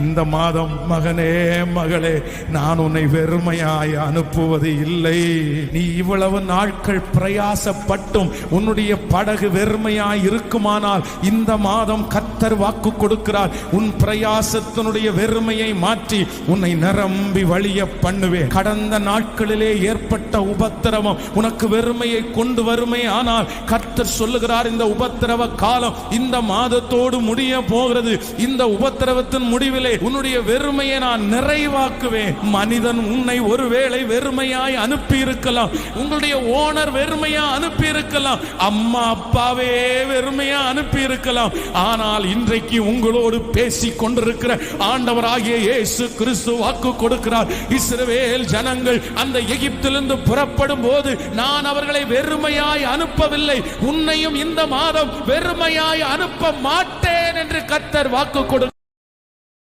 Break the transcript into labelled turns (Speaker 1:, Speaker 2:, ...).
Speaker 1: இந்த மாதம் மகனே மகளே, நான் உன்னை வெறுமையாய் அனுப்புவது இல்லை. நீ இவ்வளவு நாட்கள் பிரயாசப்பட்டும் உன்னுடைய படகு வெறுமையாய் இருக்குமானால் இந்த மாதம் கர்த்தர் வாக்கு கொடுக்கிறார், உன் பிரயாசத்தினுடைய வெறுமையை மாற்றி உன்னை நிரம்பி வழிய பண்ணுவேன். கடந்த நாட்களிலே ஏற்பட்ட உபத்திரவம் உனக்கு வெறுமையை கொண்டு வருமே, ஆனால் கர்த்தர் சொல்லுகிறார், இந்த உபத்திரவ காலம் இந்த மாதத்தோடு முடிய போகிறது. இந்த உபத்திரவத்தின் முடிவிலே உன்னுடைய வெறுமையை நான் நிறைவாக்குவேன். மனிதன் உன்னை ஒருவேளை வெறுமையாய் அனுப்பி இருக்கலாம், உங்களுடைய ஓனர் வெறுமையா அனுப்பி இருக்கலாம், அம்மா அப்பாவே வெறுமையா அனுப்பி இருக்கலாம். ஆனால் இன்றைக்கு உங்களோடு பேசிக் கொண்டிருக்கிற ஆண்டவராகிய இயேசு கிறிஸ்து வாக்கு கொடுக்கிறார், இஸ்ரவேல் ஜனங்கள் அந்த எகிப்திலிருந்து புறப்படும் போது நான் அவர்களை வெறுமையாய் அனுப்பவில்லை, உன்னையும் இந்த மாதம் வெறுமையாய் அனுப்ப மாட்டேன் என்று கர்த்தர் வாக்கு கொடு